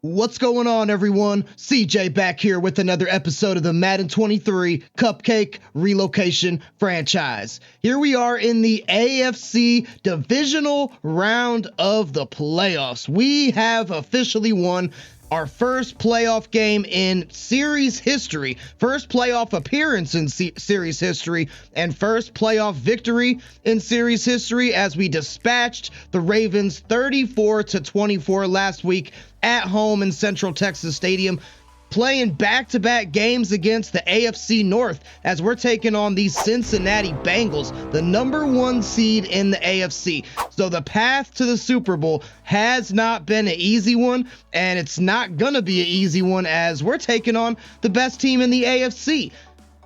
What's going on, everyone? CJ back here with another episode of the Madden 23 Cupcake Relocation Franchise. Here we are in the AFC Divisional round of the playoffs. We have officially won our first playoff game in series history, first playoff appearance in series history, and first playoff victory in series history as we dispatched the Ravens 34-24 last week at home in Central Texas Stadium, playing back-to-back games against the AFC North as we're taking on the Cincinatti Bengals, the #1 seed in the AFC. So the path to the Super Bowl has not been an easy one, and it's not gonna be an easy one as we're taking on the best team in the AFC.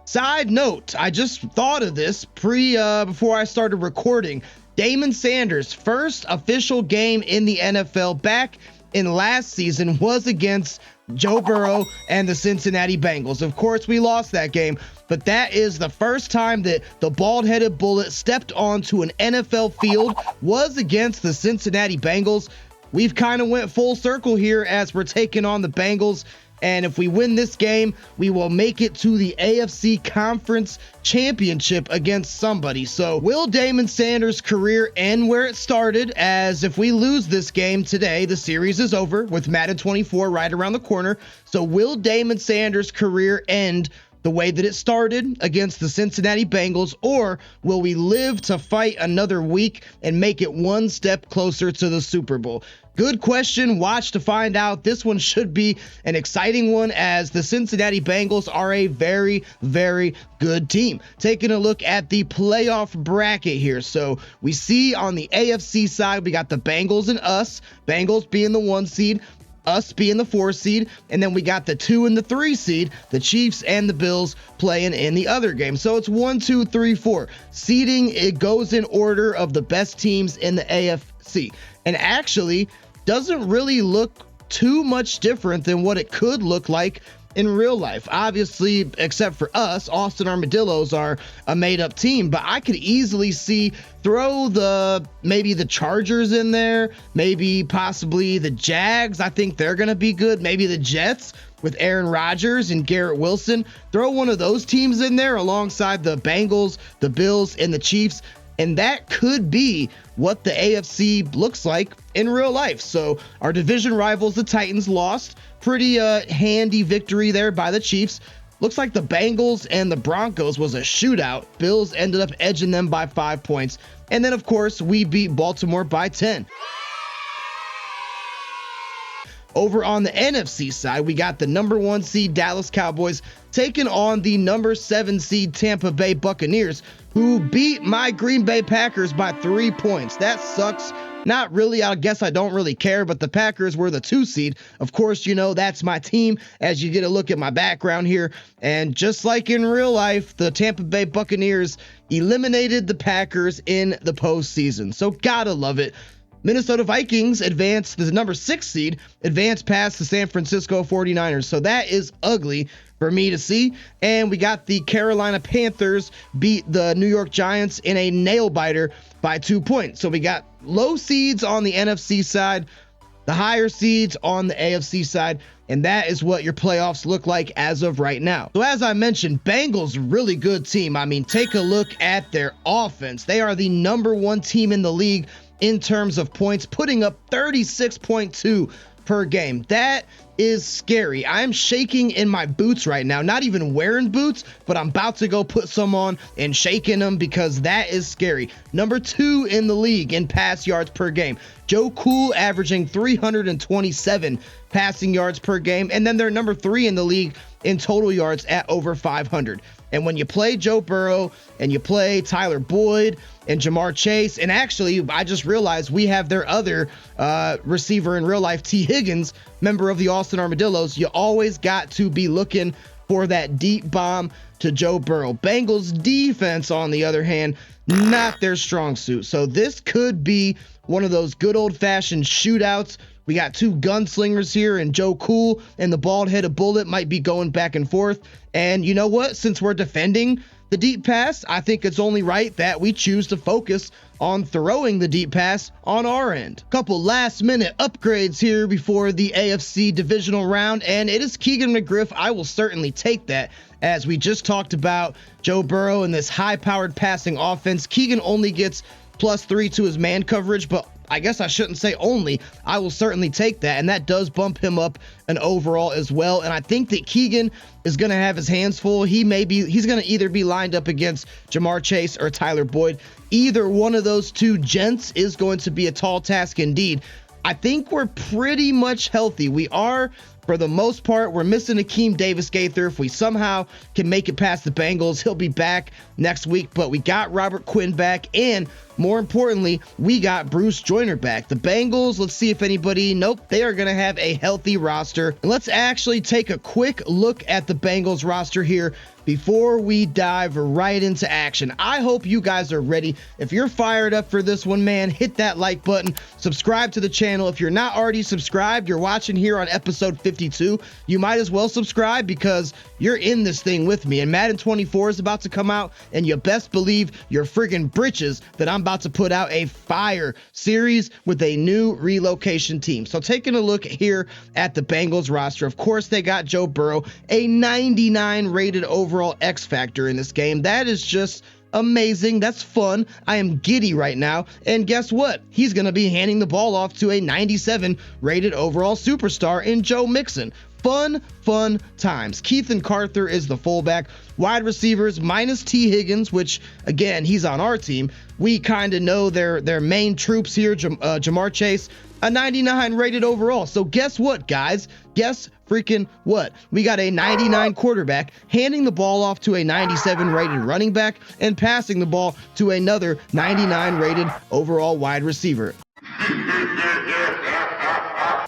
Side note, I just thought of this before I started recording. Damon Sanders' first official game in the NFL back in last season was against Joe Burrow and the Cincinatti Bengals. Of course, we lost that game, but that is the first time that the bald-headed bullet stepped onto an NFL field was against the Cincinnati Bengals. We've kind of went full circle here as we're taking on the Bengals. And if we win this game, we will make it to the AFC Conference Championship against somebody. So will Damon Sanders' career end where it started? As if we lose this game today, the series is over with Madden 24 right around the corner. So will Damon Sanders' career end the way that it started against the Cincinnati Bengals, or will we live to fight another week and make it one step closer to the Super Bowl? Good question. Watch to find out. This one should be an exciting one as the Cincinnati Bengals are a very, very good team. Taking a look at the playoff bracket here. So we see on the AFC side, we got the Bengals and us, Bengals being the 1 seed, us being the 4 seed, and then we got the 2 and the 3 seed, the Chiefs and the Bills playing in the other game. So it's 1, 2, 3, 4. Seeding, it goes in order of the best teams in the AFC. And actually doesn't really look too much different than what it could look like in real life. Obviously, except for us, Austin Armadillos are a made-up team, but I could easily see maybe the Chargers in there, maybe possibly the Jags. I think they're going to be good. Maybe the Jets with Aaron Rodgers and Garrett Wilson. Throw one of those teams in there alongside the Bengals, the Bills, and the Chiefs. And that could be what the AFC looks like in real life. So our division rivals, the Titans, lost. Pretty handy victory there by the Chiefs. Looks like the Bengals and the Broncos was a shootout. Bills ended up edging them by 5 points. And then, of course, we beat Baltimore by 10. Over on the NFC side, we got the #1 seed Dallas Cowboys taking on the #7 seed Tampa Bay Buccaneers, who beat my Green Bay Packers by 3 points. That sucks. Not really. I guess I don't really care, but the Packers were the 2 seed. Of course, you know, that's my team as you get a look at my background here. And just like in real life, the Tampa Bay Buccaneers eliminated the Packers in the postseason. So gotta love it. Minnesota Vikings advanced, the #6 seed, advanced past the San Francisco 49ers. So that is ugly for me to see. And we got the Carolina Panthers beat the New York Giants in a nail-biter by 2 points. So we got low seeds on the NFC side, the higher seeds on the AFC side, and that is what your playoffs look like as of right now. So as I mentioned, Bengals, really good team. I mean, take a look at their offense. They are the #1 team in the league in terms of points, putting up 36.2 per game. That is scary. I'm shaking in my boots right now, not even wearing boots, but I'm about to go put some on and shaking them because that is scary. #2 in the league in pass yards per game. Joe Cool averaging 327 passing yards per game, and then they're #3 in the league in total yards at over 500. And when you play Joe Burrow and you play Tyler Boyd and Jamar Chase, and actually, I just realized we have their other receiver in real life, T. Higgins, member of the Austin Armadillos, you always got to be looking for that deep bomb to Joe Burrow. Bengals defense, on the other hand, not their strong suit. So this could be one of those good old-fashioned shootouts. We got 2 gunslingers here, and Joe Cool and the bald-headed bullet might be going back and forth. And you know what? Since we're defending the deep pass, I think it's only right that we choose to focus on throwing the deep pass on our end. Couple last minute upgrades here before the AFC divisional round, and it is Keegan McGriff. I will certainly take that. As we just talked about Joe Burrow and this high-powered passing offense, Keegan only gets +3 to his man coverage, but I guess I shouldn't say only. I will certainly take that, and that does bump him up an overall as well. And I think that Keegan is going to have his hands full. He's going to either be lined up against Jamar Chase or Tyler Boyd. Either one of those two gents is going to be a tall task indeed. I think we're pretty much healthy. We are, for the most part. We're missing Akeem Davis-Gaither. If we somehow can make it past the Bengals, he'll be back next week. But we got Robert Quinn back, and more importantly, we got Bruce Joyner back. The Bengals, let's see if anybody, nope, they are going to have a healthy roster. And let's actually take a quick look at the Bengals roster here before we dive right into action. I hope you guys are ready. If you're fired up for this one, man, hit that like button, subscribe to the channel. If you're not already subscribed, you're watching here on episode 52, you might as well subscribe because you're in this thing with me. And Madden 24 is about to come out, and you best believe your friggin' britches that I'm about to put out a fire series with a new relocation team. So taking a look here at the Bengals roster, of course, they got Joe Burrow, a 99 rated overall X factor in this game. That is just amazing. That's fun. I am giddy right now. And guess what? He's going to be handing the ball off to a 97 rated overall superstar in Joe Mixon. Fun times. Keithan Carter is the fullback. Wide receivers minus T. Higgins, which again, he's on our team. We kind of know their main troops here. Jamar Chase, a 99 rated overall. So guess what, guys? Guess freaking what? We got a 99 quarterback handing the ball off to a 97 rated running back and passing the ball to another 99 rated overall wide receiver.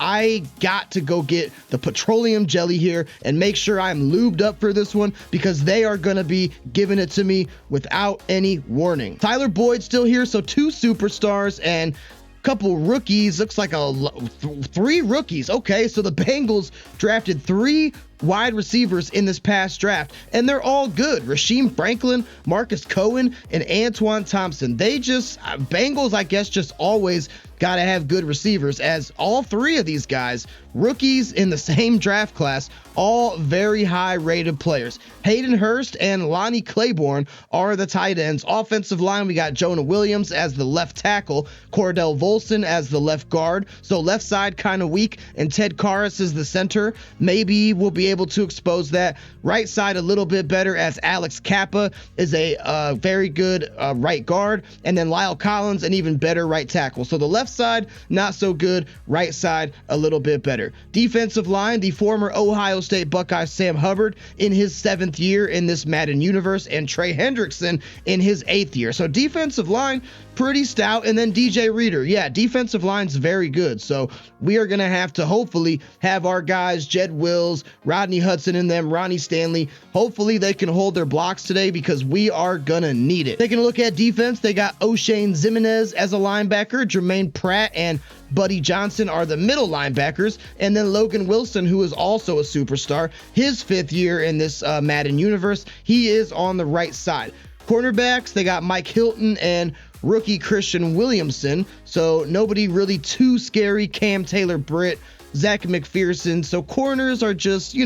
I got to go get the petroleum jelly here and make sure I'm lubed up for this one because they are going to be giving it to me without any warning. Tyler Boyd still here, so 2 superstars and couple rookies. Looks like 3 rookies. Okay, so the Bengals drafted 3 wide receivers in this past draft, and they're all good. Rasheem Franklin, Marcus Cohen, and Antoine Thompson. They just, Bengals, I guess, just always got to have good receivers, as all 3 of these guys, rookies in the same draft class, all very high rated players. Hayden Hurst and Lonnie Claiborne are the tight ends. Offensive line, we got Jonah Williams as the left tackle, Cordell Volson as the left guard, so left side kind of weak, and Ted Karras is the center. Maybe we'll be able to expose that. Right side a little bit better, as Alex Kappa is a very good right guard, and then Lyle Collins, an even better right tackle. So the left side not so good, right side a little bit better. Defensive line, the former Ohio State Buckeye Sam Hubbard in his 7th year in this Madden universe, and Trey Hendrickson in his 8th year. So defensive line pretty stout. And then DJ Reader, yeah, defensive line's very good. So we are going to have to hopefully have our guys, Jed Wills, Rodney Hudson in them, Ronnie Stanley. Hopefully they can hold their blocks today because we are going to need it. Taking a look at defense, they got O'Shane Zimenez as a linebacker, Jermaine Pratt and Buddy Johnson are the middle linebackers, and then Logan Wilson, who is also a superstar, his 5th year in this Madden universe, he is on the right side. Cornerbacks, they got Mike Hilton and rookie Christian Williamson, so nobody really too scary. Cam Taylor-Britt, Zach McPherson. So corners are just,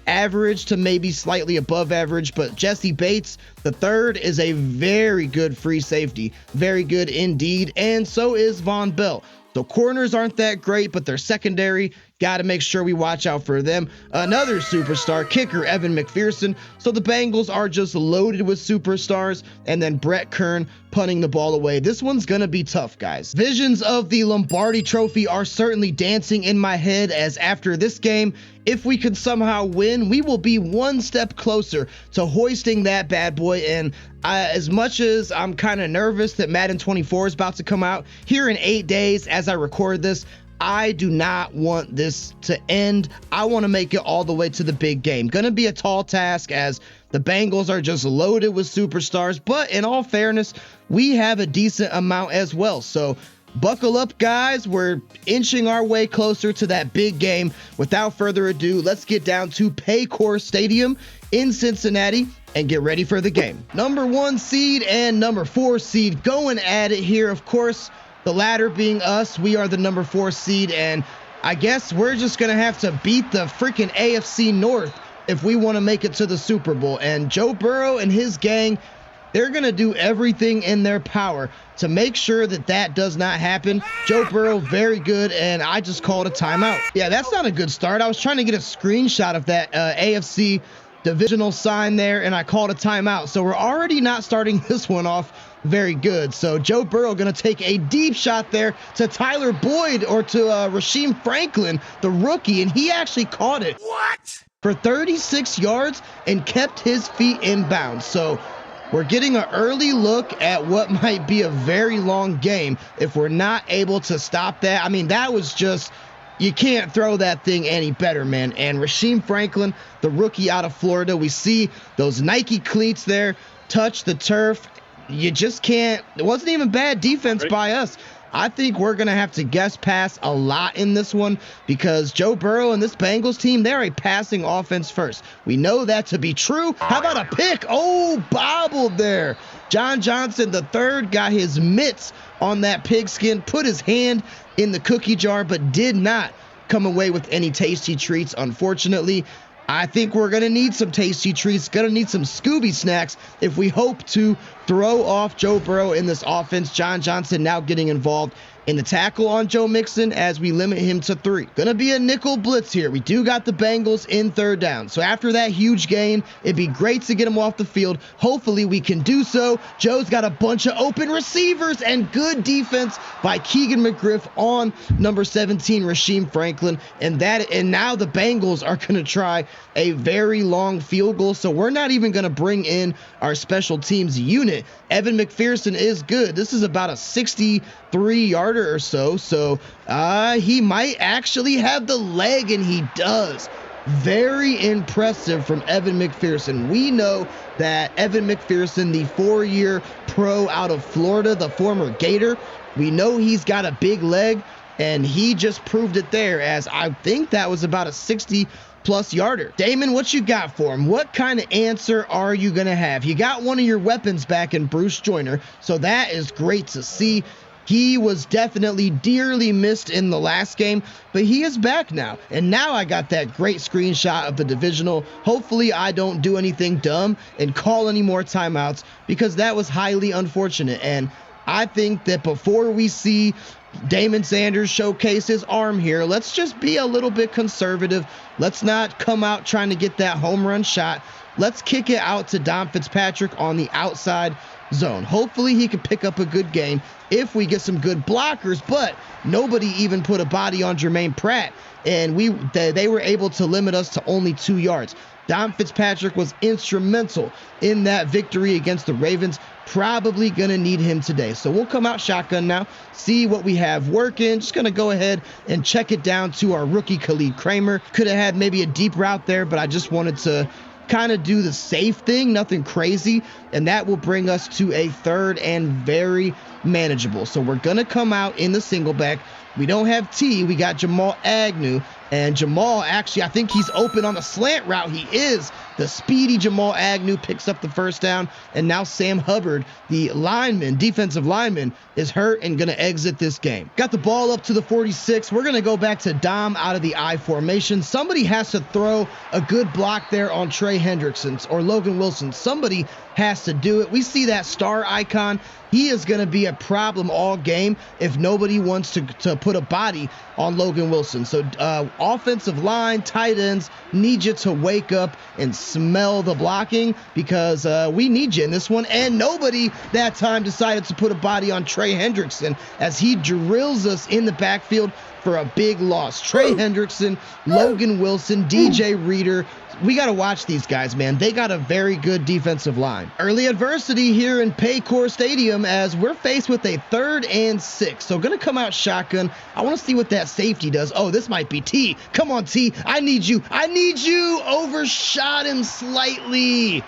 average to maybe slightly above average, but Jesse Bates, the third, is a very good free safety. Very good indeed, and so is Von Bell. So corners aren't that great, but they're secondary. Got to make sure we watch out for them. Another superstar, kicker Evan McPherson. So the Bengals are just loaded with superstars, and then Brett Kern punting the ball away. This one's going to be tough, guys. Visions of the Lombardi Trophy are certainly dancing in my head, as after this game, if we can somehow win, we will be one step closer to hoisting that bad boy. And as much as I'm kind of nervous that Madden 24 is about to come out here in 8 days as I record this, I do not want this to end. I want to make it all the way to the big game. Gonna be a tall task, as the Bengals are just loaded with superstars, but in all fairness, we have a decent amount as well. So Buckle up, guys. We're inching our way closer to that big game. Without further ado, let's get down to Paycor Stadium in Cincinnati and get ready for the game. Number 1 seed and number 4 seed going at it here. Of course, the latter being us. We are the number 4 seed, and I guess we're just going to have to beat the freaking AFC North if we want to make it to the Super Bowl. And Joe Burrow and his gang, they're going to do everything in their power to make sure that that does not happen. Joe Burrow, very good, and I just called a timeout. Yeah, that's not a good start. I was trying to get a screenshot of that AFC divisional sign there, and I called a timeout. So we're already not starting this one off very good. So Joe Burrow going to take a deep shot there to Tyler Boyd or to Rasheem Franklin, the rookie, and he actually caught it. What? For 36 yards and kept his feet in bounds. So we're getting an early look at what might be a very long game if we're not able to stop that. I mean, that was just, you can't throw that thing any better, man. And Rasheem Franklin, the rookie out of Florida, we see those Nike cleats there touch the turf. You just can't. It wasn't even bad defense by us. I think we're going to have to guess pass a lot in this one because Joe Burrow and this Bengals team, they're a passing offense first. We know that to be true. How about a pick? Oh, bobbled there. John Johnson, the third, got his mitts on that pigskin, put his hand in the cookie jar, but did not come away with any tasty treats, unfortunately. I think we're going to need some tasty treats, going to need some Scooby snacks if we hope to throw off Joe Burrow in this offense. John Johnson now getting involved in the tackle on Joe Mixon as we limit him to 3. Going to be a nickel blitz here. We do got the Bengals in 3rd down. So after that huge gain, it'd be great to get him off the field. Hopefully we can do so. Joe's got a bunch of open receivers and good defense by Keegan McGriff on number 17, Rasheem Franklin. And now the Bengals are going to try a very long field goal. So we're not even going to bring in our special teams unit. Evan McPherson is good. This is about a 63-yarder or so. So he might actually have the leg, and he does. Very impressive from Evan McPherson. We know that Evan McPherson, the 4-year pro out of Florida, the former Gator, we know he's got a big leg, and he just proved it there, as I think that was about a 60-plus yarder. Damon, what you got for him? What kind of answer are you going to have? You got one of your weapons back in Bruce Joyner, so that is great to see. He was definitely dearly missed in the last game, but he is back now. And now I got that great screenshot of the divisional. Hopefully I don't do anything dumb and call any more timeouts, because that was highly unfortunate. And I think that before we see Damon Sanders showcase his arm here, let's just be a little bit conservative. Let's not come out trying to get that home run shot. Let's kick it out to Dom Fitzpatrick on the outside zone. Hopefully he can pick up a good gain if we get some good blockers, but nobody even put a body on Jermaine Pratt, and they were able to limit us to only 2 yards. Dom Fitzpatrick was instrumental in that victory against the Ravens. Probably going to need him today. So we'll come out shotgun now, see what we have working. Just going to go ahead and check it down to our rookie Khalid Kramer. Could have had maybe a deep route there, but I just wanted to kind of do the safe thing, nothing crazy, and that will bring us to a 3rd and very manageable. So we're going to come out in the single back. We don't have T. We got Jamal Agnew. And Jamal, actually, I think he's open on the slant route. He is. The speedy Jamal Agnew picks up the 1st down. And now Sam Hubbard, the lineman, defensive lineman, is hurt and going to exit this game. Got the ball up to the 46. We're going to go back to Dom out of the I formation. Somebody has to throw a good block there on Trey Hendrickson or Logan Wilson. Somebody has to do it. We see that star icon. He is going to be a problem all game if nobody wants to put a body on Logan Wilson. So offensive line, tight ends, need you to wake up and smell the blocking, because we need you in this one. And nobody that time decided to put a body on Trey Hendrickson as he drills us in the backfield for a big loss. Trey Hendrickson, Logan Wilson, DJ Reader. We got to watch these guys, man. They got a very good defensive line. Early adversity here in Paycor Stadium as we're faced with a 3rd and 6. So going to come out shotgun. I want to see what that safety does. Oh, this might be T. Come on, T. I need you. I need you. Overshot him slightly.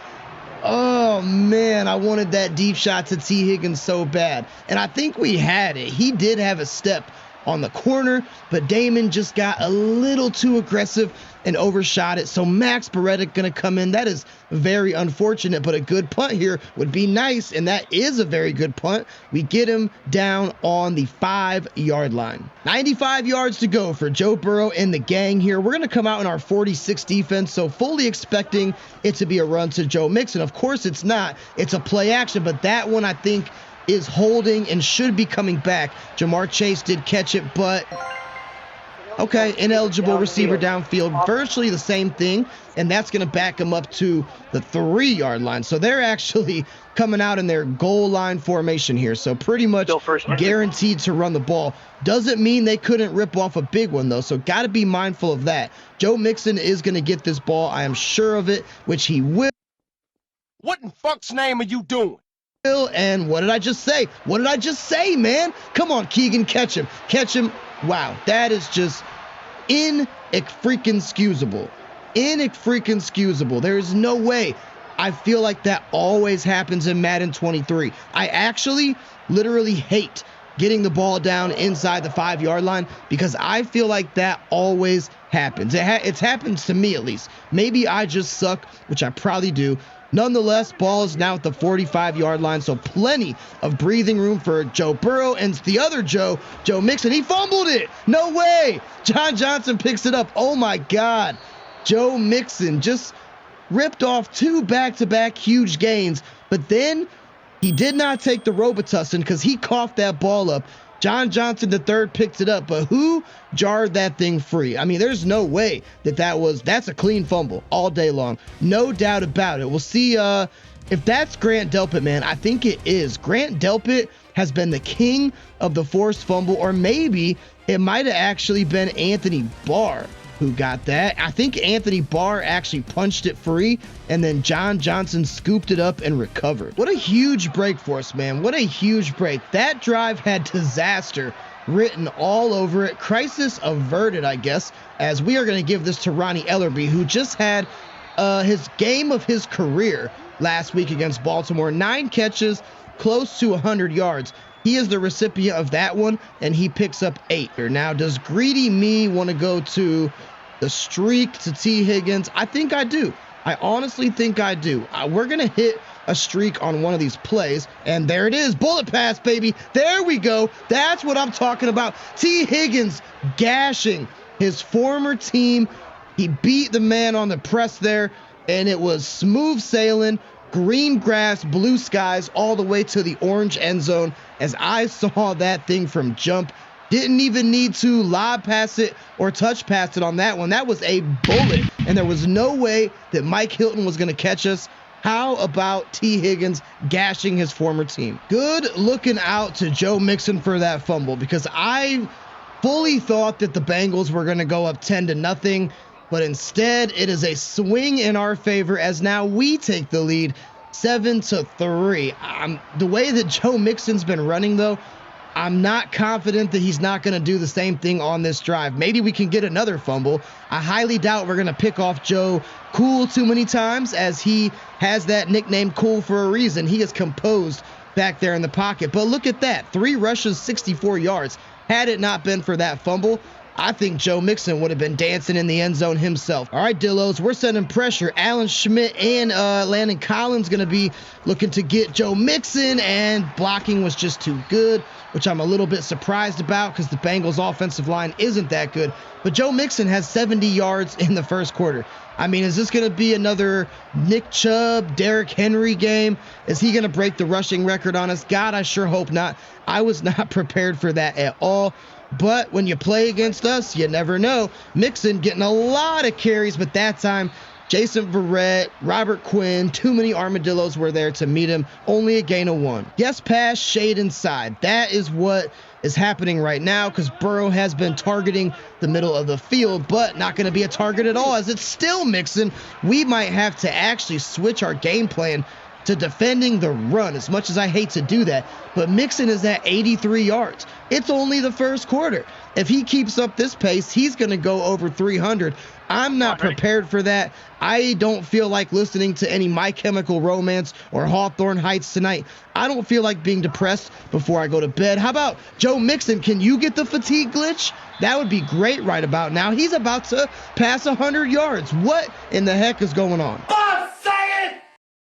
Oh, man, I wanted that deep shot to T. Higgins so bad. And I think we had it. He did have a step on the corner, but Damon just got a little too aggressive and overshot it. So Max Beretta going to come in. That is very unfortunate, but a good punt here would be nice, and that is a very good punt. We get him down on the 5-yard line. 95 yards to go for Joe Burrow and the gang here. We're going to come out in our 46 defense, so fully expecting it to be a run to Joe Mixon. Of course it's not. It's a play action, but that one I think is holding and should be coming back. Jamar Chase did catch it, but okay, ineligible receiver downfield, virtually the same thing, and that's going to back him up to the 3-yard line. So they're actually coming out in their goal line formation here, so pretty much guaranteed to run the ball. Doesn't mean they couldn't rip off a big one, though, so got to be mindful of that. Joe Mixon is going to get this ball, I am sure of it, which he will. What in fuck's name are you doing? And what did I just say? What did I just say, man? Come on, Keegan, catch him. Catch him. Wow, that is just in-freaking-excusable. In-freaking-excusable. There is no way. I feel like that always happens in Madden 23. I actually literally hate getting the ball down inside the 5-yard line because I feel like that always happens. It's happened to me at least. Maybe I just suck, which I probably do. Nonetheless, ball is now at the 45-yard line, so plenty of breathing room for Joe Burrow. And the other Joe Mixon, he fumbled it. No way. John Johnson picks it up. Oh, my God. Joe Mixon just ripped off 2 back-to-back huge gains, but then he did not take the Robitussin because he coughed that ball up. John Johnson III picked it up, but who jarred that thing free? I mean, there's no way that's a clean fumble all day long. No doubt about it. We'll see if that's Grant Delpit, man. I think it is. Grant Delpit has been the king of the forced fumble, or maybe it might have actually been Anthony Barr who got that. I think Anthony Barr actually punched it free, and then John Johnson scooped it up and recovered. What a huge break for us, man. What a huge break. That drive had disaster written all over it. Crisis averted, I guess, as we are going to give this to Ronnie Ellerby, who just had his game of his career last week against Baltimore. 9 catches, close to 100 yards. He is the recipient of that one, and he picks up 8. Now, does greedy me want to go to the streak to T. Higgins? I think I do. I honestly think I do. We're going to hit a streak on one of these plays, and there it is. Bullet pass, baby. There we go. That's what I'm talking about. T. Higgins gashing his former team. He beat the man on the press there, and it was smooth sailing. Green grass, blue skies, all the way to the orange end zone. As I saw that thing from jump, didn't even need to lob pass it or touch pass it on that one. That was a bullet, and there was no way that Mike Hilton was going to catch us. How about T. Higgins gashing his former team? Good looking out to Joe Mixon for that fumble, because I fully thought that the Bengals were going to go up 10-0. But instead, it is a swing in our favor as now we take the lead 7-3. The way that Joe Mixon's been running, though, I'm not confident that he's not going to do the same thing on this drive. Maybe we can get another fumble. I highly doubt we're going to pick off Joe Cool too many times, as he has that nickname Cool for a reason. He is composed back there in the pocket. But look at that. 3 rushes, 64 yards. Had it not been for that fumble, I think Joe Mixon would have been dancing in the end zone himself. All right, Dillos, we're sending pressure. Alan Schmidt and Landon Collins going to be looking to get Joe Mixon, and blocking was just too good, which I'm a little bit surprised about because the Bengals offensive line isn't that good. But Joe Mixon has 70 yards in the first quarter. I mean, is this going to be another Nick Chubb, Derrick Henry game? Is he going to break the rushing record on us? God, I sure hope not. I was not prepared for that at all. But when you play against us, you never know. Mixon getting a lot of carries, but that time, Jason Verrett, Robert Quinn, too many Armadillos were there to meet him. Only a gain of 1. Yes, pass, shade inside. That is what is happening right now, because Burrow has been targeting the middle of the field, but not going to be a target at all, as it's still Mixon. We might have to actually switch our game plan to defending the run, as much as I hate to do that. But Mixon is at 83 yards. It's only the first quarter. If he keeps up this pace, he's going to go over 300. I'm not prepared for that. I don't feel like listening to any My Chemical Romance or Hawthorne Heights tonight. I don't feel like being depressed before I go to bed. How about Joe Mixon? Can you get the fatigue glitch? That would be great right about now. He's about to pass 100 yards. What in the heck is going on?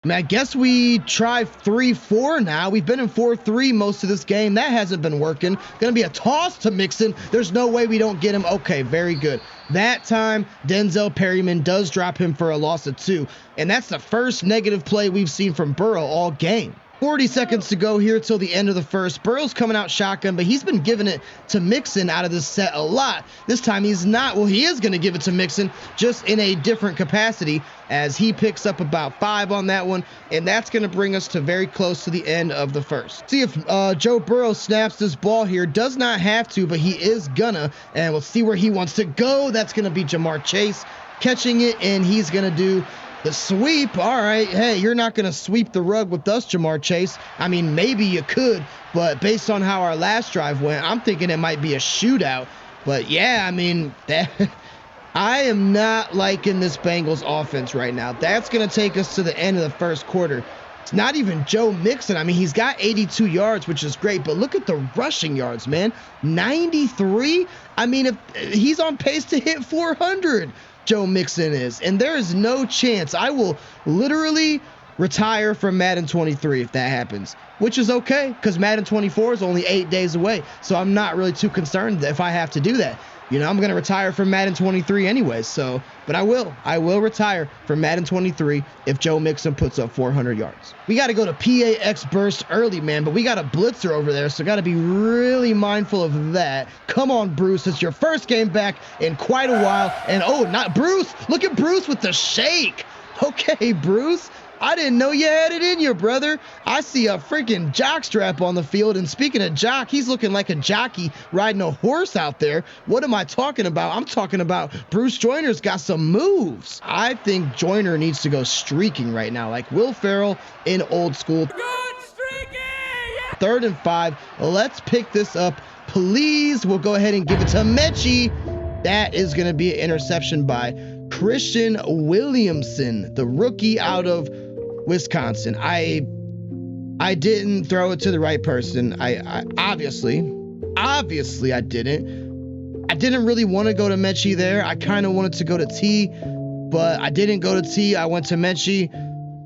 I guess we try 3-4 now. We've been in 4-3 most of this game. That hasn't been working. Gonna be a toss to Mixon. There's no way we don't get him. Okay, very good. That time, Denzel Perryman does drop him for a loss of 2. And that's the first negative play we've seen from Burrow all game. 40 seconds to go here till the end of the first. Burrow's coming out shotgun, but he's been giving it to Mixon out of this set a lot. This time he's not. Well, he is going to give it to Mixon, just in a different capacity, as he picks up about 5 on that one, and that's going to bring us to very close to the end of the first. See if Joe Burrow snaps this ball here. Does not have to, but he is gonna, and we'll see where he wants to go. That's going to be Jamar Chase catching it, and he's going to do the sweep. All right. Hey, you're not going to sweep the rug with us, Jamar Chase. I mean, maybe you could, but based on how our last drive went, I'm thinking it might be a shootout. But yeah, I mean, I am not liking this Bengals offense right now. That's going to take us to the end of the first quarter. It's not even Joe Mixon. I mean, he's got 82 yards, which is great, but look at the rushing yards, man. 93? I mean, if he's on pace to hit 400. Joe Mixon is, and there is no chance. I will literally retire from Madden 23 if that happens, which is okay, because Madden 24 is only 8 days away, so I'm not really too concerned if I have to do that. You know, I'm going to retire from Madden 23 anyways, so, but I will retire from Madden 23 if Joe Mixon puts up 400 yards. We got to go to PAX burst early, man, but we got a blitzer over there, so got to be really mindful of that. Come on, Bruce. It's your first game back in quite a while, and oh, not Bruce. Look at Bruce with the shake. Okay, Bruce. I didn't know you had it in you, brother. I see a freaking jockstrap on the field. And speaking of jock, he's looking like a jockey riding a horse out there. What am I talking about? I'm talking about Bruce Joyner's got some moves. I think Joyner needs to go streaking right now, like Will Ferrell in old school. Good streaking! Yeah. 3rd and 5. Let's pick this up, please. We'll go ahead and give it to Mechie. That is going to be an interception by Christian Williamson, the rookie out of Wisconsin. I didn't throw it to the right person. I obviously I didn't. I didn't really want to go to Mechie there. I kind of wanted to go to T, but I didn't go to T. I went to Mechie.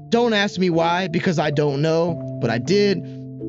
Don't ask me why, because I don't know, but I did,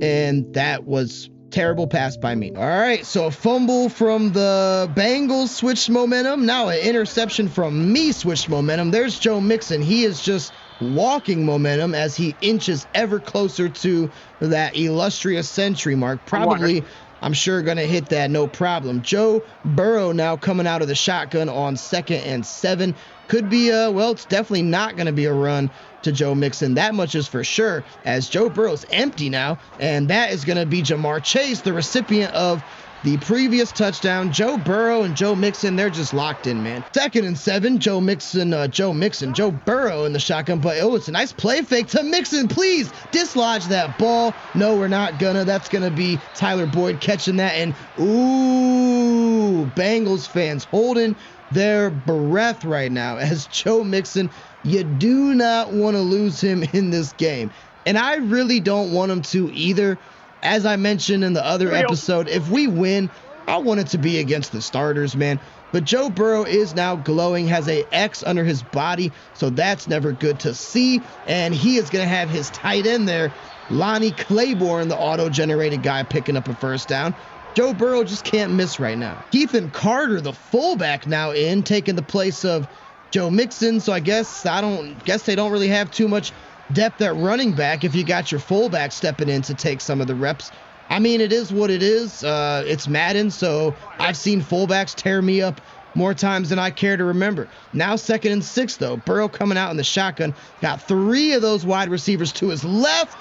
and that was terrible pass by me. All right, so a fumble from the Bengals switched momentum. Now an interception from me switched momentum. There's Joe Mixon. He is just walking momentum as he inches ever closer to that illustrious century mark. Probably, I'm sure, going to hit that no problem. Joe Burrow now coming out of the shotgun on 2nd and 7. Could be well, it's definitely not going to be a run to Joe Mixon. That much is for sure, as Joe Burrow's empty now, and that is going to be Jamar Chase, the recipient of the previous touchdown. Joe Burrow and Joe Mixon, they're just locked in, man. 2nd and 7, Joe Burrow in the shotgun, but oh, it's a nice play fake to Mixon. Please dislodge that ball. No, we're not gonna. That's gonna be Tyler Boyd catching that, and ooh, Bengals fans holding their breath right now as Joe Mixon, you do not want to lose him in this game. And I really don't want him to either. As I mentioned in the other episode, if we win, I want it to be against the starters, man. But Joe Burrow is now glowing, has a X under his body, so that's never good to see. And he is going to have his tight end there, Lonnie Claiborne, the auto-generated guy, picking up a first down. Joe Burrow just can't miss right now. Ethan Carter, the fullback, now in, taking the place of Joe Mixon. So I guess they don't really have too much depth at running back if you got your fullback stepping in to take some of the reps. I mean, it is what it is. It's Madden, so I've seen fullbacks tear me up more times than I care to remember. Now 2nd and 6, though. Burrow coming out in the shotgun. Got 3 of those wide receivers to his left,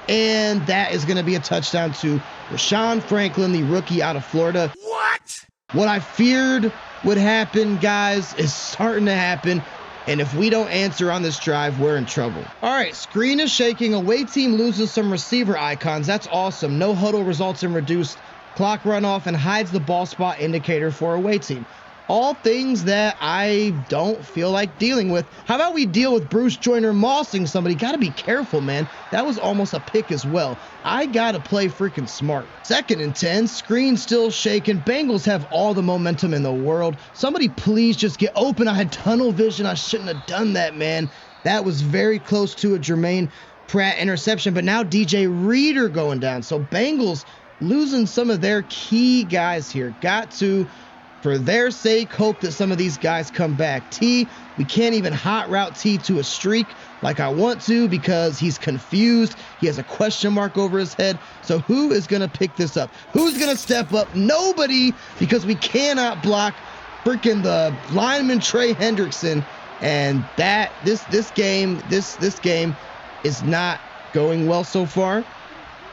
and that is going to be a touchdown to Rashawn Franklin, the rookie out of Florida. What? What I feared would happen, guys, is starting to happen. And if we don't answer on this drive, we're in trouble. All right, screen is shaking. Away team loses some receiver icons. That's awesome. No huddle results in reduced clock runoff and hides the ball spot indicator for away team. All things that I don't feel like dealing with. How about we deal with Bruce Joyner mossing somebody? Gotta be careful, man. That was almost a pick as well. I gotta play freaking smart. 2nd and 10, screen still shaking. Bengals have all the momentum in the world. Somebody please just get open. I had tunnel vision. I shouldn't have done that, man. That was very close to a Jermaine Pratt interception, but now DJ Reader going down. So Bengals losing some of their key guys here. Got to, for their sake, hope that some of these guys come back. T, we can't even hot route T to a streak like I want to because he's confused. He has a question mark over his head. So who is going to pick this up? Who's going to step up? Nobody, because we cannot block freaking the lineman Trey Hendrickson. And that this game is not going well so far.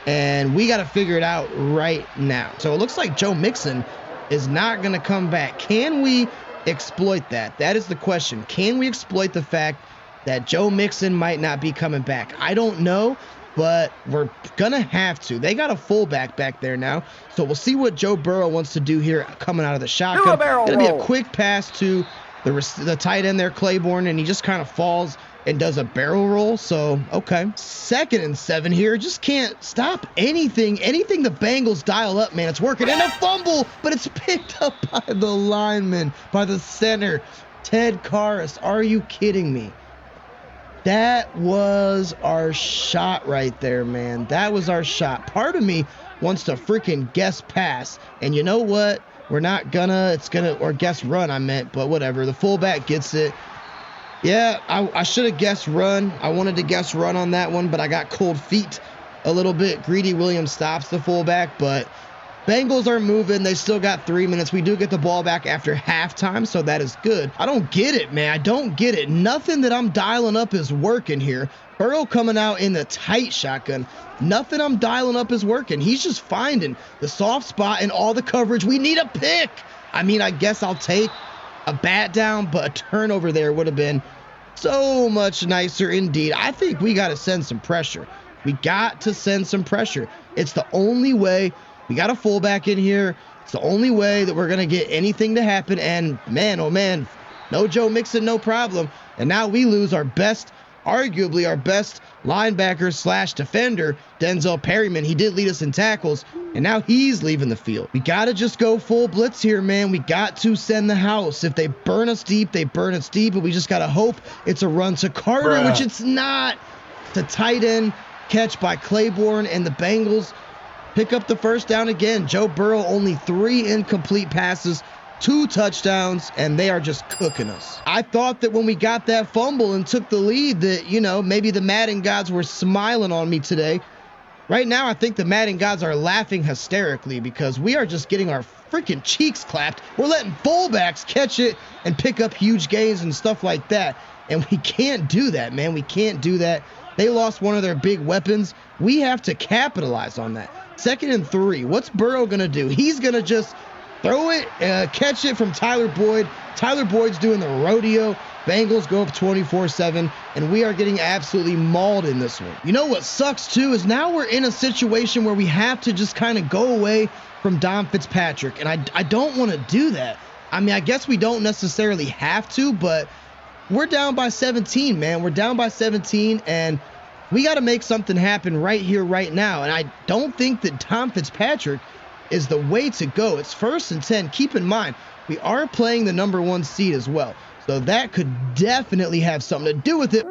And we got to figure it out right now. So it looks like Joe Mixon is not going to come back. Can we exploit that? That is the question. Can we exploit the fact that Joe Mixon might not be coming back? I don't know, but we're going to have to. They got a fullback back there now, so we'll see what Joe Burrow wants to do here coming out of the shotgun. Going to be a quick pass to the tight end there, Claiborne, and he just kind of falls and does a barrel roll. So, okay. 2nd and 7 here. Just can't stop anything. Anything the Bengals dial up, man. It's working. And a fumble, but it's picked up by the lineman, by the center, Ted Karras. Are you kidding me? That was our shot right there, man. That was our shot. Part of me wants to freaking guess pass. And you know what? We're not gonna. Or guess run, I meant. But whatever. The fullback gets it. Yeah, I should have guessed run. I wanted to guess run on that one, but I got cold feet a little bit. Greedy Williams stops the fullback, but Bengals are moving. They still got 3 minutes. We do get the ball back after halftime, so that is good. I don't get it, man. I don't get it. Nothing that I'm dialing up is working here. Burrow coming out in the tight shotgun. Nothing I'm dialing up is working. He's just finding the soft spot and all the coverage. We need a pick. I mean, I guess I'll take a bat down, but a turnover there would have been so much nicer indeed. I think we got to send some pressure. We got to send some pressure. It's the only way. We got a fullback in here. It's the only way that we're going to get anything to happen. And man, oh man, no Joe Mixon, no problem. And now we lose our best, arguably our best linebacker / defender, Denzel Perryman. He did lead us in tackles, and now he's leaving the field. We got to just go full blitz here, man. We got to send the house. If they burn us deep, they burn us deep, but we just got to hope it's a run to Carter, which it's not. It's a tight end catch by Claiborne, and the Bengals pick up the first down again. Joe Burrow only 3 incomplete passes, 2 touchdowns, and they are just cooking us. I thought that when we got that fumble and took the lead that, you know, maybe the Madden gods were smiling on me today. Right now, I think the Madden gods are laughing hysterically because we are just getting our freaking cheeks clapped. We're letting fullbacks catch it and pick up huge gains and stuff like that. And we can't do that, man. We can't do that. They lost one of their big weapons. We have to capitalize on that. 2nd and 3. What's Burrow going to do? He's going to just throw it, catch it from Tyler Boyd. Tyler Boyd's doing the rodeo. Bengals go up 24-7, and we are getting absolutely mauled in this one. You know what sucks, too, is now we're in a situation where we have to just kind of go away from Dom Fitzpatrick, and I don't want to do that. I mean, I guess we don't necessarily have to, but we're down by 17, man. We're down by 17, and we got to make something happen right here, right now. And I don't think that Tom Fitzpatrick is the way to go. It's 1st and 10. Keep in mind, we are playing the number 1 seed as well. So that could definitely have something to do with it.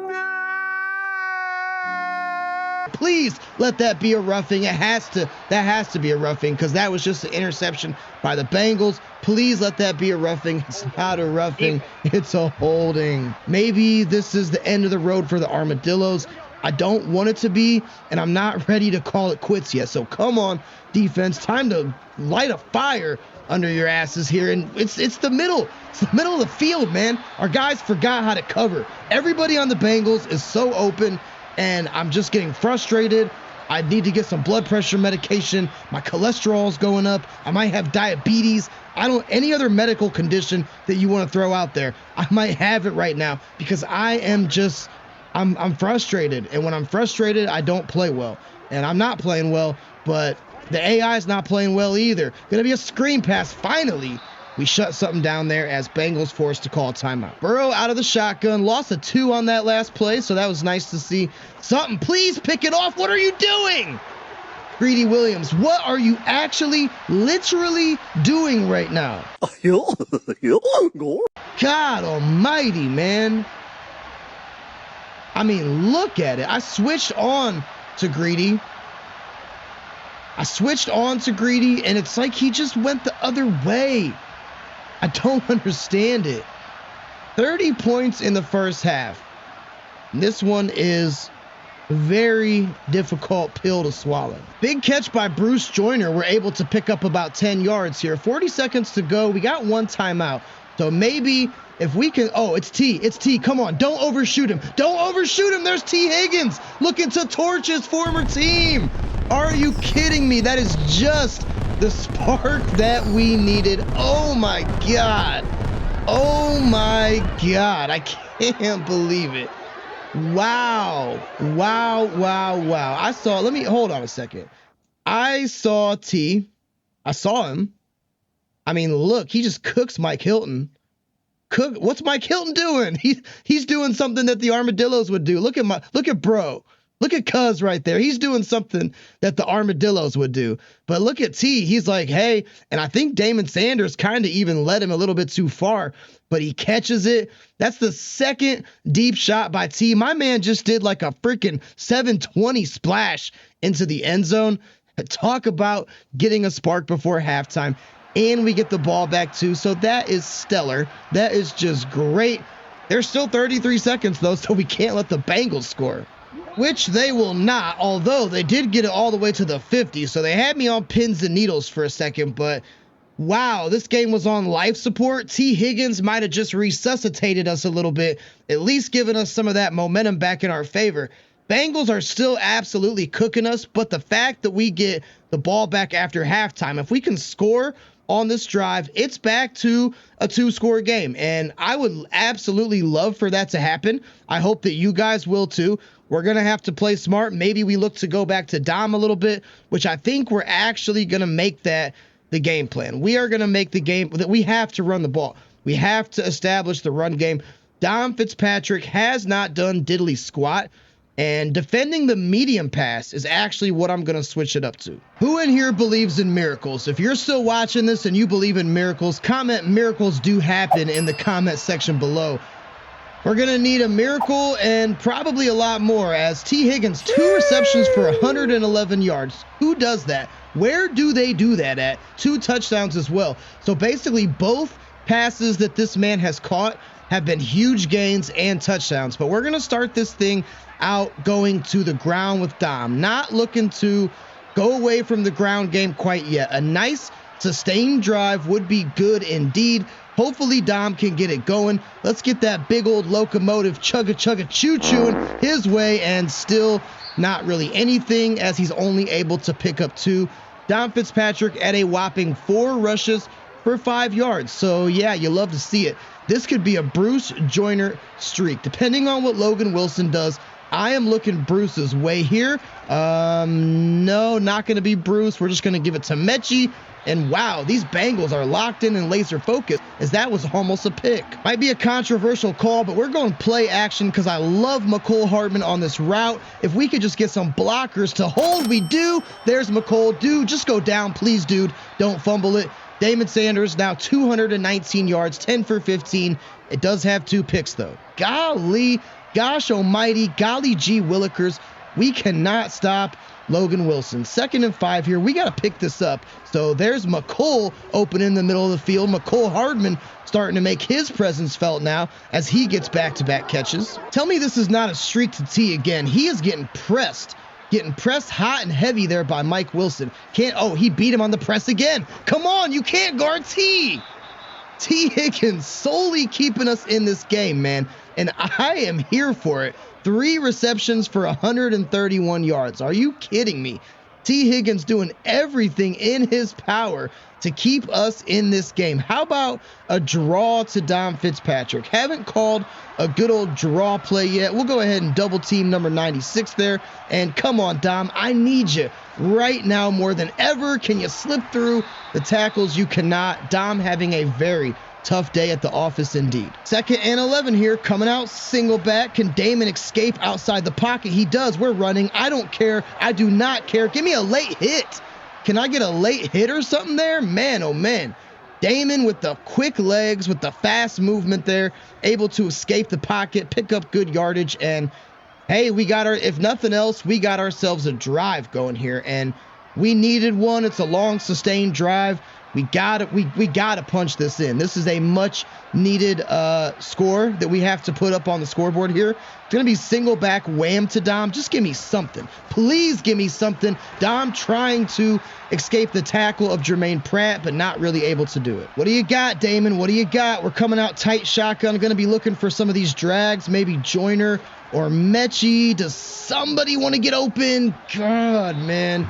Please let that be a roughing. That has to be a roughing because that was just an interception by the Bengals. Please let that be a roughing. It's not a roughing. It's a holding. Maybe this is the end of the road for the Armadillos. I don't want it to be, and I'm not ready to call it quits yet. So come on, defense. Time to light a fire under your asses here. And it's the middle. It's the middle of the field, man. Our guys forgot how to cover. Everybody on the Bengals is so open, and I'm just getting frustrated. I need to get some blood pressure medication. My cholesterol's going up. I might have diabetes. Any other medical condition that you want to throw out there, I might have it right now because I'm frustrated. And when I'm frustrated, I don't play well. And I'm not playing well, but the AI is not playing well either. Gonna be a screen pass. Finally, we shut something down there as Bengals forced to call a timeout. Burrow out of the shotgun, lost a 2 on that last play, so that was nice to see. Something, please pick it off. What are you doing? Greedy Williams, what are you actually literally doing right now? God almighty, man. I mean, look at it. I switched on to Greedy, and it's like he just went the other way. I don't understand it. 30 points in the first half. This one is a very difficult pill to swallow. Big catch by Bruce Joyner. We're able to pick up about 10 yards here. 40 seconds to go. We got one timeout. So maybe if we can, oh, it's T. Come on, don't overshoot him. There's T. Higgins looking to torch his former team. Are you kidding me? That is just the spark that we needed. Oh my God. I can't believe it. Wow. Hold on a second. I saw T. I saw him. I mean, look, he just cooks Mike Hilton. What's Mike Hilton doing? He's doing something that the Armadillos would do. Look at bro. Look at Cuz right there. He's doing something that the Armadillos would do. But look at T. He's like, hey, and I think Damon Sanders kind of even led him a little bit too far, but he catches it. That's the second deep shot by T. My man just did like a freaking 720 splash into the end zone. Talk about getting a spark before halftime. And we get the ball back too. So that is stellar. That is just great. There's still 33 seconds though, so we can't let the Bengals score. Which they will not, although they did get it all the way to the 50. So they had me on pins and needles for a second, but wow, this game was on life support. T. Higgins might have just resuscitated us a little bit, at least giving us some of that momentum back in our favor. Bengals are still absolutely cooking us, but the fact that we get the ball back after halftime, if we can score on this drive, it's back to a 2-score game, and I would absolutely love for that to happen. I hope that you guys will too. We're going to have to play smart. Maybe we look to go back to Dom a little bit, which I think we're actually going to make that the game plan. We are going to make the game that we have to run the ball. We have to establish the run game. Dom Fitzpatrick has not done diddly squat, and defending the medium pass is actually what I'm going to switch it up to. Who in here believes in miracles? If you're still watching this and you believe in miracles, comment miracles do happen in the comment section below. We're going to need a miracle and probably a lot more, as T. Higgins, 2 receptions for 111 yards. Who does that? Where do they do that at? 2 touchdowns as well. So basically both passes that this man has caught have been huge gains and touchdowns. But we're going to start this thing out going to the ground with Dom. Not looking to go away from the ground game quite yet. A nice sustained drive would be good indeed. Hopefully Dom can get it going. Let's get that big old locomotive chugga choo-chooing his way, and still not really anything as he's only able to pick up 2. Dom Fitzpatrick at a whopping 4 rushes for 5 yards. So yeah, you love to see it. This could be a Bruce Joyner streak. Depending on what Logan Wilson does, I am looking Bruce's way here. No, not going to be Bruce. We're just going to give it to Mechie. And wow, these Bengals are locked in and laser focused, as that was almost a pick. Might be a controversial call, but we're going play action because I love McCole Hardman on this route. If we could just get some blockers to hold, we do. There's McCole. Dude, just go down, please, dude. Don't fumble it. Damon Sanders now 219 yards, 10 for 15. It does have 2 picks, though. Golly, gosh almighty, golly gee willikers. We cannot stop Logan Wilson. 2nd and 5 here. We got to pick this up. So there's McCole open in the middle of the field. McCole Hardman starting to make his presence felt now as he gets back-to-back catches. Tell me this is not a streak to T again. He is getting pressed hot and heavy there by Mike Wilson. He beat him on the press again. Come on, you can't guard T. T. Higgins solely keeping us in this game, man. and I am here for it. 3 receptions for 131 yards. Are you kidding me? T. Higgins doing everything in his power to keep us in this game. How about a draw to Dom Fitzpatrick? Haven't called a good old draw play yet. We'll go ahead and double team number 96 there. And come on, Dom, I need you right now more than ever. Can you slip through the tackles? You cannot. Dom having a very tough day at the office indeed. 2nd and 11 here, coming out single back. Can Damon escape outside the pocket? He does. We're running. I don't care. I do not care. Give me a late hit. Can I get a late hit or something there? Man, oh man. Damon with the quick legs, with the fast movement there, able to escape the pocket, pick up good yardage, and hey, we got if nothing else, we got ourselves a drive going here, and we needed one. It's a long, sustained drive. We gotta punch this in. This is a much needed score that we have to put up on the scoreboard here. It's gonna be single back wham to Dom. Just give me something. Please give me something. Dom trying to escape the tackle of Jermaine Pratt, but not really able to do it. What do you got, Damon? What do you got? We're coming out tight shotgun. Gonna be looking for some of these drags, maybe Joyner or Mechie. Does somebody want to get open? God, man.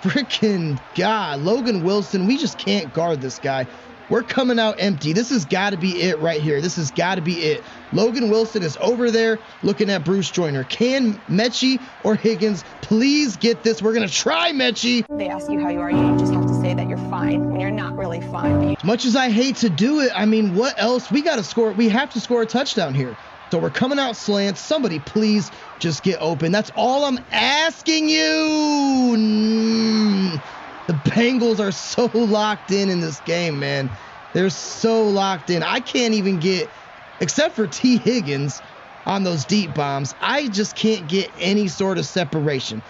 Freaking God, Logan Wilson, we just can't guard this guy. We're coming out empty. This has got to be it right here. This has got to be it. Logan Wilson is over there looking at Bruce Joyner. Can Mechie or Higgins please get this? We're going to try Mechie. They ask you how you are, you just have to say that you're fine when you're not really fine. As much as I hate to do it, I mean, what else? We got to score. We have to score a touchdown here. So we're coming out slants. Somebody please just get open. That's all I'm asking you. The Bengals are so locked in this game, man. They're so locked in. I can't even get, except for T. Higgins on those deep bombs, I just can't get any sort of separation.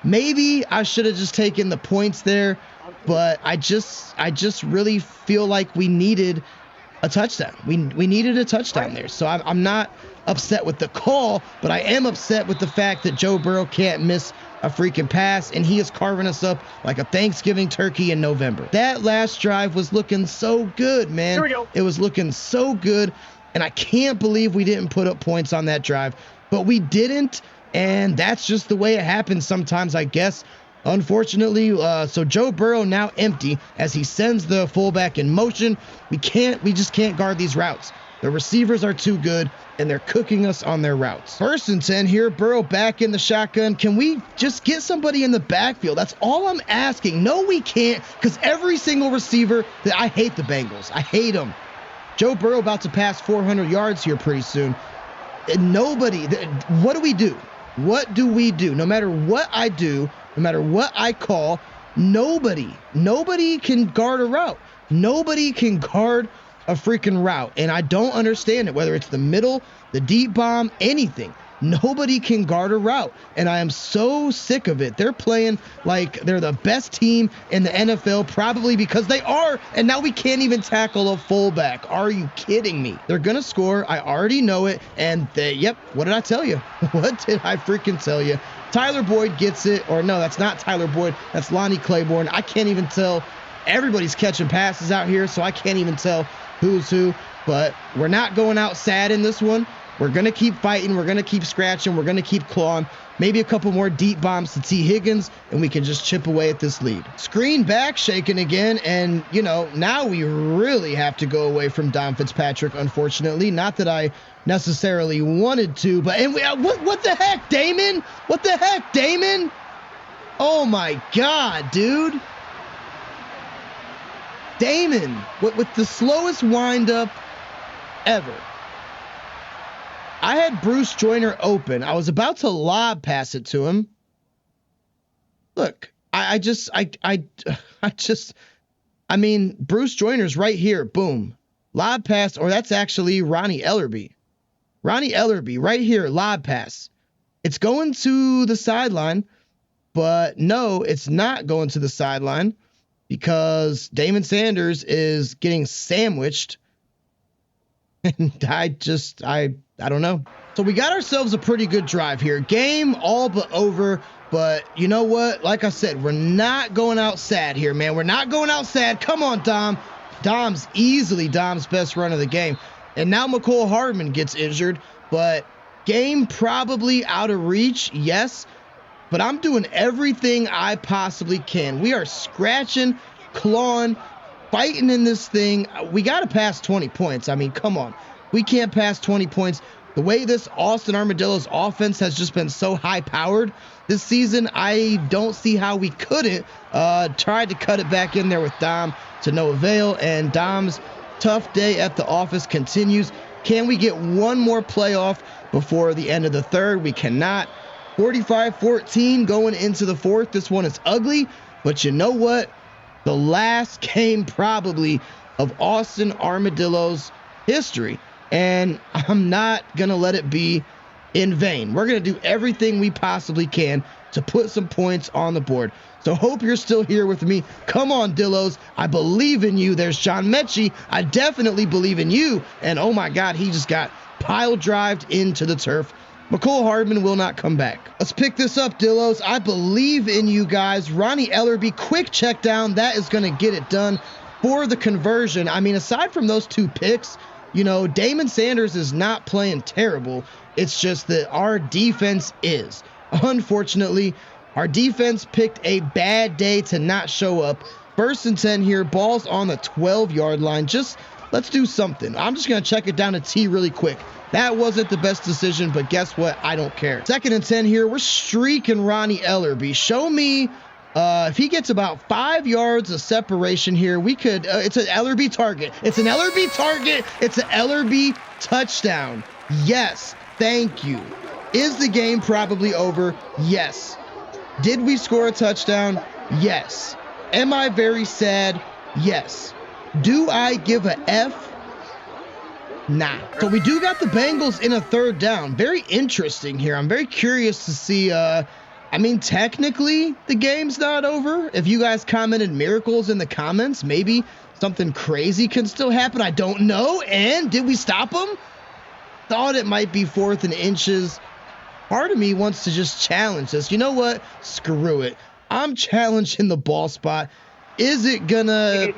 Maybe I should have just taken the points there, but I just really feel like we needed a touchdown. We needed a touchdown there. So I'm not upset with the call, but I am upset with the fact that Joe Burrow can't miss a freaking pass, and he is carving us up like a Thanksgiving turkey in November. That last drive was looking so good, man. Here we go. It was looking so good, and I can't believe we didn't put up points on that drive, but we didn't, and that's just the way it happens sometimes, I guess. Unfortunately, so Joe Burrow now empty as he sends the fullback in motion. We just can't guard these routes. The receivers are too good, and they're cooking us on their routes. 1st and 10 here, Burrow back in the shotgun. Can we just get somebody in the backfield? That's all I'm asking. No, we can't, because every single receiver, I hate the Bengals. I hate them. Joe Burrow about to pass 400 yards here pretty soon. And nobody, what do we do? What do we do? No matter what I do, no matter what I call, nobody can guard a route. Nobody can guard a freaking route. And I don't understand it, whether it's the middle, the deep bomb, anything. Nobody can guard a route. And I am so sick of it. They're playing like they're the best team in the NFL, probably because they are. And now we can't even tackle a fullback. Are you kidding me? They're going to score. I already know it. And yep, what did I tell you? What did I freaking tell you? Tyler Boyd gets it. Or no, that's not Tyler Boyd. That's Lonnie Claiborne. I can't even tell. Everybody's catching passes out here, so I can't even tell who's who. But we're not going out sad in this one. We're going to keep fighting. We're going to keep scratching. We're going to keep clawing. Maybe a couple more deep bombs to T. Higgins, and we can just chip away at this lead. Screen back, shaking again, and, you know, now we really have to go away from Dom Fitzpatrick, unfortunately. Not that I necessarily wanted to, but what the heck, Damon? What the heck, Damon? Oh, my God, dude. Damon, with the slowest windup ever. I had Bruce Joyner open. I was about to lob pass it to him. Look, I mean, Bruce Joyner's right here. Boom. Lob pass, or that's actually Ronnie Ellerby. Ronnie Ellerby right here, lob pass. It's going to the sideline, but no, it's not going to the sideline because Damon Sanders is getting sandwiched. And I don't know. So we got ourselves a pretty good drive here. Game all but over. But you know what? Like I said, we're not going out sad here, man. We're not going out sad. Come on, Dom. Dom's easily Dom's best run of the game. And now McCole Hardman gets injured, but game probably out of reach, yes. But I'm doing everything I possibly can. We are scratching, clawing, fighting in this thing. We got to pass 20 points. I mean, come on. We can't pass 20 points. The way this Austin Armadillos offense has just been so high-powered this season, I don't see how we couldn't. Tried to cut it back in there with Dom to no avail, and Dom's tough day at the office continues. Can we get one more playoff before the end of the third? We cannot. 45-14 going into the fourth. This one is ugly, but you know what? The last game probably of Austin Armadillos history, and I'm not going to let it be in vain. We're going to do everything we possibly can to put some points on the board. So hope you're still here with me. Come on, Dillos. I believe in you. There's John Mechie. I definitely believe in you. And oh my God, he just got pile drived into the turf. McCole Hardman will not come back. Let's pick this up, Dillos. I believe in you guys. Ronnie Ellerby, quick check down. That is going to get it done for the conversion. I mean, aside from those two picks, you know, Damon Sanders is not playing terrible. It's just that our defense is. Unfortunately, our defense picked a bad day to not show up. 1st and 10 here. Ball's on the 12-yard line. Just let's do something. I'm just going to check it down to T really quick. That wasn't the best decision, but guess what? I don't care. 2nd and 10 here. We're streaking Ronnie Ellerby. Show me if he gets about 5 yards of separation here, we could, it's an Ellerby target. It's an Ellerby target. It's an Ellerby touchdown. Yes. Thank you. Is the game probably over? Yes. Did we score a touchdown? Yes. Am I very sad? Yes. Do I give a F? Nah. So we do got the Bengals in a 3rd down. Very interesting here. I'm very curious to see, I mean, technically, the game's not over. If you guys commented miracles in the comments, maybe something crazy can still happen. I don't know. And did we stop them? Thought it might be 4th and inches. Part of me wants to just challenge this. You know what? Screw it. I'm challenging the ball spot. Is it gonna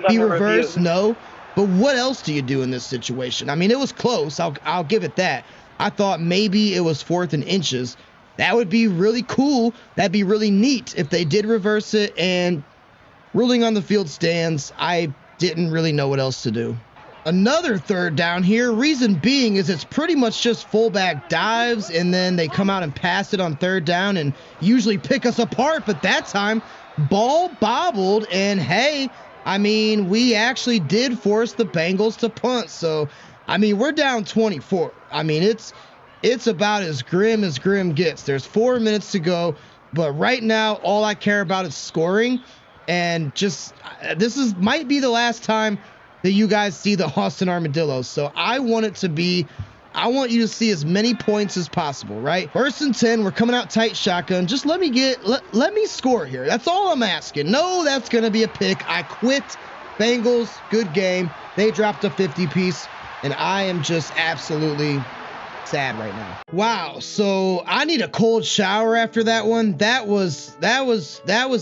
be reversed? No. But what else do you do in this situation? I mean, it was close. I'll give it that. I thought maybe it was 4th and inches. That would be really cool. That'd be really neat if they did reverse it, and ruling on the field stands. I didn't really know what else to do. Another 3rd down here. Reason being is it's pretty much just fullback dives, and then they come out and pass it on 3rd down and usually pick us apart. But that time, ball bobbled, and hey, I mean, we actually did force the Bengals to punt. So, I mean, we're down 24. I mean, it's about as grim gets. There's 4 minutes to go, but right now all I care about is scoring, and just this might be the last time that you guys see the Austin Armadillos. So I want you to see as many points as possible, right? 1st and 10, we're coming out tight shotgun. Just let me score here. That's all I'm asking. No, that's gonna be a pick. I quit. Bengals, good game. They dropped a 50-piece, and I am just absolutely sad right now. Wow, so I need a cold shower after that one. That was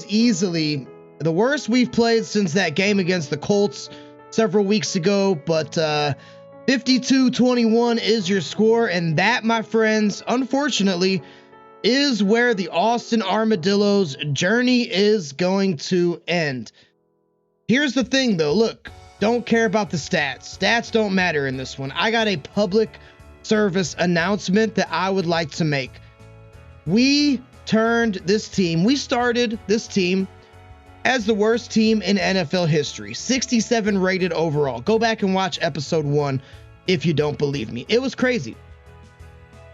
easily the worst we've played since that game against the Colts several weeks ago. But 52-21 is your score, and that, my friends, unfortunately, is where the Austin Armadillos journey is going to end. Here's the thing though, look, don't care about the stats. Stats don't matter in this one. I got a public service announcement that I would like to make. We started this team as the worst team in NFL history, 67 rated overall. Go back and watch episode 1 if you don't believe me. It was crazy.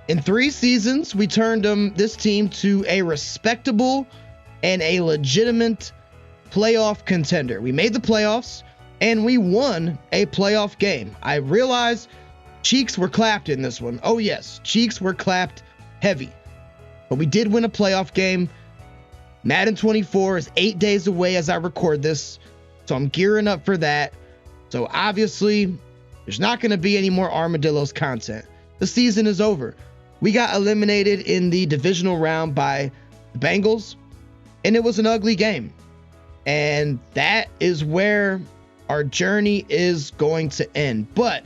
In 3 seasons, we turned this team to a respectable and a legitimate playoff contender. We made the playoffs and we won a playoff game. I realize cheeks were clapped in this one. Oh yes, cheeks were clapped heavy. But we did win a playoff game. Madden 24 is 8 days away as I record this, so I'm gearing up for that. So obviously, there's not going to be any more Armadillos content. The season is over. We got eliminated in the divisional round by the Bengals, and it was an ugly game. And that is where our journey is going to end. But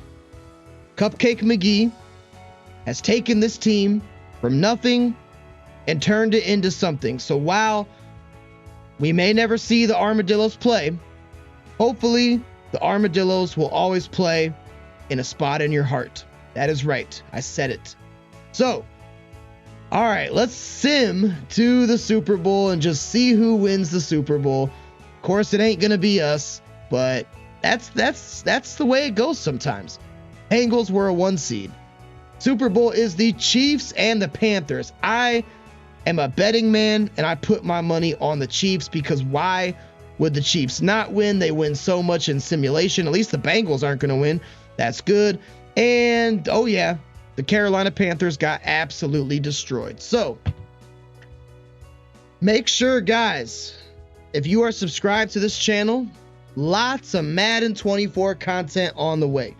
Cupcake McGee has taken this team from nothing and turned it into something. So while we may never see the Armadillos play, hopefully the Armadillos will always play in a spot in your heart. That is right. I said it. So, all right, let's sim to the Super Bowl and just see who wins the Super Bowl. Of course, it ain't gonna be us, but that's the way it goes sometimes. Bengals were a 1 seed. Super Bowl is the Chiefs and the Panthers. I am a betting man, and I put my money on the Chiefs because why would the Chiefs not win? They win so much in simulation. At least the Bengals aren't going to win. That's good. And, oh yeah, the Carolina Panthers got absolutely destroyed. So, make sure, guys, if you are subscribed to this channel, lots of Madden 24 content on the way.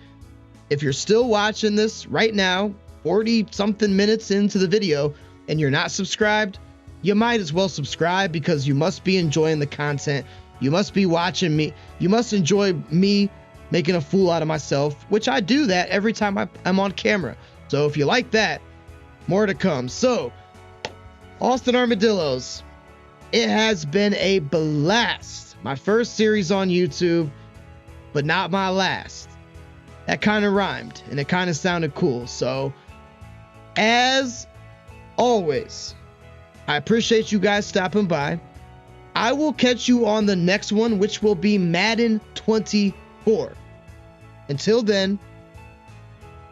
If you're still watching this right now, 40-something minutes into the video, and you're not subscribed, you might as well subscribe because you must be enjoying the content. You must be watching me. You must enjoy me making a fool out of myself, which I do that every time I'm on camera. So if you like that, more to come. So, Austin Armadillos, it has been a blast. My first series on YouTube, but not my last. That kind of rhymed, and it kind of sounded cool. So, as always, I appreciate you guys stopping by. I will catch you on the next one, which will be Madden 24. Until then,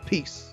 peace.